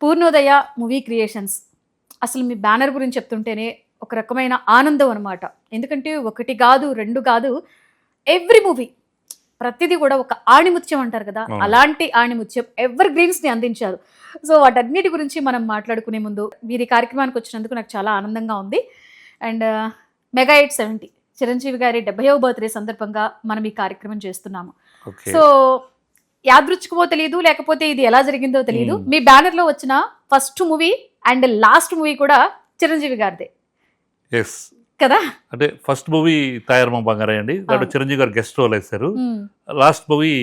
Purnodaya movie creations అసలు మీ banner గురించి చెప్తుంటేనే ఒక రకమైన ఆనందం అనమాట. ఎందుకంటే ఒకటి కాదు, రెండు కాదు, ఎవ్రీ మూవీ ప్రతిదీ కూడా ఒక ఆణిముత్యం అంటారు కదా, అలాంటి ఆణిముత్యం ఎవర్ గ్రీన్స్ని అందించారు. సో వాటన్నిటి గురించి మనం మాట్లాడుకునే ముందు మీరు ఈ కార్యక్రమానికి వచ్చినందుకు నాకు చాలా ఆనందంగా ఉంది. అండ్ మెగా 870 చిరంజీవి గారి 70వ బర్త్డే సందర్భంగా మనం ఈ కార్యక్రమం చేస్తున్నాము. సో యాదృచ్ఛికమో తెలియదు, లేకపోతే ఇది ఎలా జరిగిందో తెలియదు, మీ బ్యానర్ లో వచ్చిన first movie and last movie కూడా చిరంజీవి గారిదే కదా. అంటే ఫస్ట్ మూవీ తాయారమ్మ బంగారయ్య అండి, దాంట్లో చిరంజీవి గారు గెస్ట్ రోల్ వేశారు. లాస్ట్ మూవీ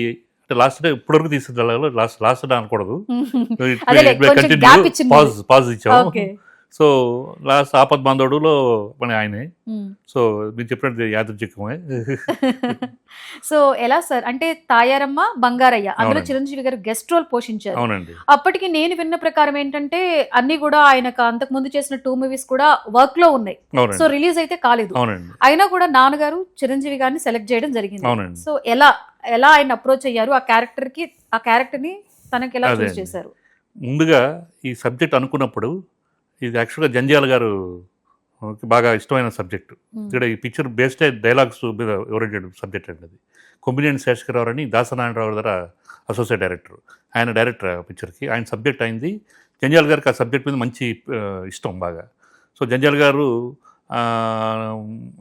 అంటే లాస్ట్ ఇప్పటివరకు తీసుకెళ్ళాలి, లాస్ట్ అనకూడదు, పాజ్ ఇచ్చాము. సో లాస్ట్ ఆపద్ బాంధవుడులో మన ఆయనే. సో మీరు చెప్పినట్టు యాదృచ్ఛికమే. సో ఎలా సార్ అంటే తాయారమ్మ బంగారయ్య అందులో చిరంజీవి గారు గెస్ట్ రోల్ పోషించారు. అవునండి. అప్పటికి నేను విన్న ప్రకారం ఏంటంటే అన్ని కూడా ఆయనకు అంతకు ముందు చేసిన 2 మూవీస్ కూడా వర్క్ లో ఉన్నాయి. సో రిలీజ్ అయితే కాలేదు. అయినా కూడా నాన్నగారు చిరంజీవి గారిని సెలెక్ట్ చేయడం జరిగింది. సో ఎలా ఆయన అప్రోచ్ అయ్యారు, ఆ క్యారెక్టర్ ని తనకి ఎలా చూస్ చేశారు? ముందుగా ఈ సబ్జెక్ట్ అనుకున్నప్పుడు ఇది యాక్చువల్గా జంధ్యాల గారు బాగా ఇష్టమైన సబ్జెక్టు. ఇక్కడ ఈ పిక్చర్ బేస్డ్ డైలాగ్స్ మీద ఓరియంటెడ్ సబ్జెక్ట్ అండి. అది కొమ్మినేని శేషకరావు అని దాసనారాయణరావు దగ్గర అసోసియేట్ డైరెక్టర్, ఆయన డైరెక్టర్ పిక్చర్కి. ఆయన సబ్జెక్ట్ అయింది. జంధ్యాల గారికి ఆ సబ్జెక్ట్ మీద మంచి ఇష్టం బాగా. సో జంధ్యాల గారు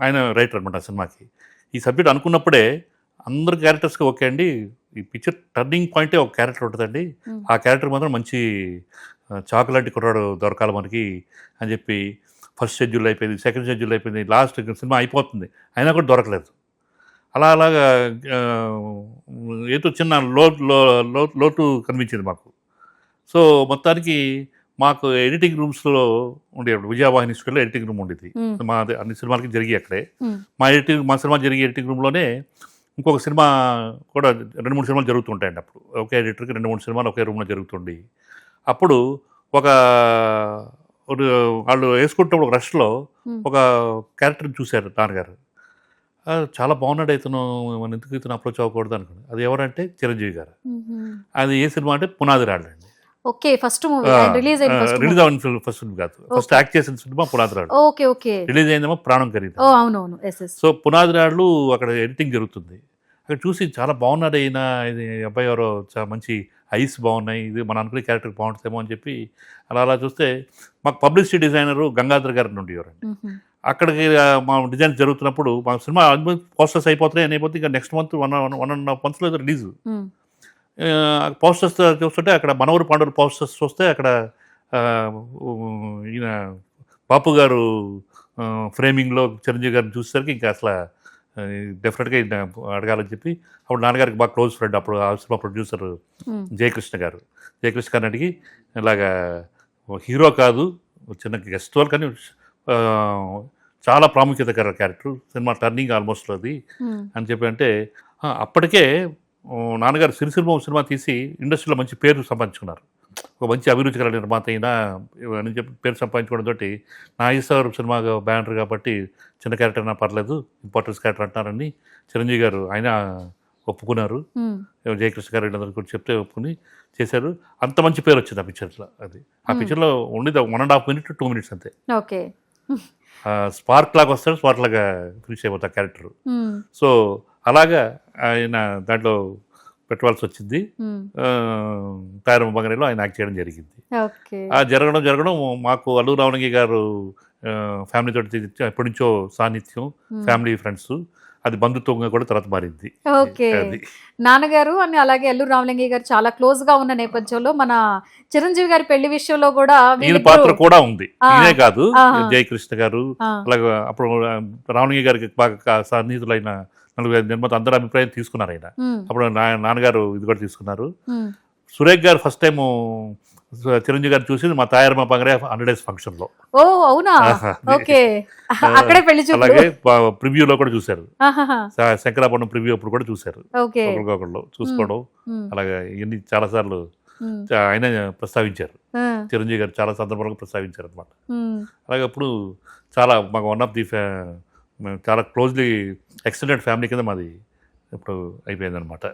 ఆయన రైటర్ అనమాట ఆ సినిమాకి. ఈ సబ్జెక్ట్ అనుకున్నప్పుడే అందరు క్యారెక్టర్స్కి ఓకే అండి, ఈ పిక్చర్ టర్నింగ్ పాయింటే ఒక క్యారెక్టర్ ఉంటుందండి, ఆ క్యారెక్టర్ మాత్రం మంచి చాకులాంటి కుర్రాడు దొరకాలి మనకి అని చెప్పి ఫస్ట్ షెడ్యూల్ అయిపోయింది, సెకండ్ షెడ్యూల్ అయిపోయింది, లాస్ట్ సినిమా అయిపోతుంది, అయినా కూడా దొరకలేదు. అలాగా ఏదో చిన్న లోటు కనిపించింది మాకు. సో మొత్తానికి మాకు ఎడిటింగ్ రూమ్స్లో ఉండేప్పుడు విజయవాహిని స్కూల్లో ఎడిటింగ్ రూమ్ ఉండేది. మా అన్ని సినిమాలకి జరిగి అక్కడే మా సినిమా జరిగే ఎడిటింగ్ రూమ్లోనే ఇంకొక సినిమా కూడా 2-3 సినిమాలు జరుగుతుంటాయండి. అప్పుడు ఒకే ఎడిటర్కి 2-3 సినిమాలు ఒకే రూమ్లో జరుగుతుండే. అప్పుడు వాళ్ళు వేసుకుంటే రష్లో ఒక క్యారెక్టర్ని చూశారు నాన్నగారు. చాలా బాగున్నాడు ఇతను, మన ఎందుకు ఇతను అప్రోచ్ అవ్వకూడదు అనుకున్నాను. అది ఎవరంటే చిరంజీవి గారు. అది ఏ సినిమా అంటే పునాది రాళ్ళు అండి. రిలీజ్ అయిన ఫస్ట్ ఫిల్మ్ కాదు, ఫస్ట్ యాక్ట్ చేసిన సినిమా పునాది రాళ్ళు. రిలీజ్ అయిందేమో ప్రాణం ఖరీదు. సో పునాది రాళ్ళు అక్కడ ఎడిటింగ్ జరుగుతుంది. అక్కడ చూసి చాలా బాగున్నాడు అయినా, ఇది అబ్బాయి ఎవరో చాలా మంచి ఐస్ బాగున్నాయి, ఇది మన అనుకునే క్యారెక్టర్ బాగుంటుందేమో అని చెప్పి అలా చూస్తే మాకు పబ్లిసిటీ డిజైనరు గంగాధర్ గారి నుండి ఎవరండి. అక్కడికి మా డిజైన్ జరుగుతున్నప్పుడు మా సినిమా పోస్టర్స్ అయిపోతున్నాయి అయిపోతే ఇంకా నెక్స్ట్ మంత్ 1.5 monthsలో రిలీజ్. పోస్టర్స్ చూస్తుంటే అక్కడ మనవరు పాండవులు పోస్టర్స్ చూస్తే అక్కడ ఈయన బాపు గారు ఫ్రేమింగ్లో చిరంజీవి గారిని చూసేసరికి ఇంకా అసలు డెఫినెట్గా అడగాలని చెప్పి అప్పుడు నాన్నగారికి బాగా క్లోజ్ ఫ్రెండ్, అప్పుడు ఆ సినిమా ప్రొడ్యూసర్ జయకృష్ణ గారు అడిగి ఇలాగా హీరో కాదు చిన్న గెస్ట్ రోల్ కానీ చాలా ప్రాముఖ్యత క్యారెక్టర్, సినిమా టర్నింగ్ ఆల్మోస్ట్ అది అని చెప్పి అంటే అప్పటికే నాన్నగారు సినిమా తీసి ఇండస్ట్రీలో మంచి పేరు సంపాదించుకున్నారు. ఒక మంచి అభిరుచికర నిర్మాత అయినా అని చెప్పి పేరు సంపాదించుకోవడంతో నాగేశ్వర సినిమా బ్యానర్ కాబట్టి చిన్న క్యారెక్టర్ అయినా పర్లేదు, ఇంపార్టెన్స్ క్యారెక్టర్ అంటారని చిరంజీవి గారు ఆయన ఒప్పుకున్నారు. జయకృష్ణ గారు వీళ్ళందరూ కూడా చెప్తే ఒప్పుకుని చేశారు. అంత మంచి పేరు వచ్చింది ఆ పిక్చర్లో. అది ఆ పిక్చర్లో ఉండేది 1.5 minutes 2 minutes అంతే. స్పార్క్ లాగా వస్తాడు, స్పార్క్ లాగా ఫినిష్ అయిపోతుంది ఆ క్యారెక్టర్. సో అలాగా ఆయన దాంట్లో పెట్టవలసి వచ్చింది. తాయారమ్మ బంగారయ్యలో ఆయన యాక్ట్ చేయడం జరిగింది. ఆ జరగడం మాకు అల్లు రామలింగయ్య గారు ఫ్యామిలీతో ఎప్పటి నుంచో సాన్నిధ్యం, ఫ్యామిలీ ఫ్రెండ్స్, అది బంధుత్వంగా కూడా తర్వాత మారింది. నాన్నగారు అని అలాగే అల్లు రామలింగయ్య గారు చాలా క్లోజ్ గా ఉన్న నేపథ్యంలో మన చిరంజీవి గారి పెళ్లి విషయంలో కూడా ఈయన పాత్ర కూడా ఉంది. ఈయనే కాదు, జయకృష్ణ గారు అలాగే అప్పుడు రామలింగయ్య గారికి బాగా సన్నిహితులైన 4-5 నిర్మాత అందరూ అభిప్రాయం తీసుకున్నారు ఆయన. అప్పుడు నాన్నగారు ఇది కూడా తీసుకున్నారు. సురేఖ్ గారు ఫస్ట్ టైం చిరంజీవి గారు చూసి మా తాయారమ్మ బంగారయ్య 100 days ఫంక్షన్లో. అలాగే ప్రివ్యూలో కూడా చూశారు, శంకరాభరణం ప్రివ్యూ అప్పుడు కూడా చూశారు. ఒకరికొకళ్ళు చూసుకోవడం అలాగే ఇవన్నీ చాలా సార్లు ఆయన ప్రస్తావించారు. చిరంజీవి గారు చాలా సందర్భాలుగా ప్రస్తావించారు అనమాట. అలాగే అప్పుడు చాలా మాకు వన్ ఆఫ్ ది చాలా క్లోజ్లీ ఎక్స్టెండెడ్ ఫ్యామిలీ కింద మాది ఇప్పుడు అయిపోయింది అనమాట.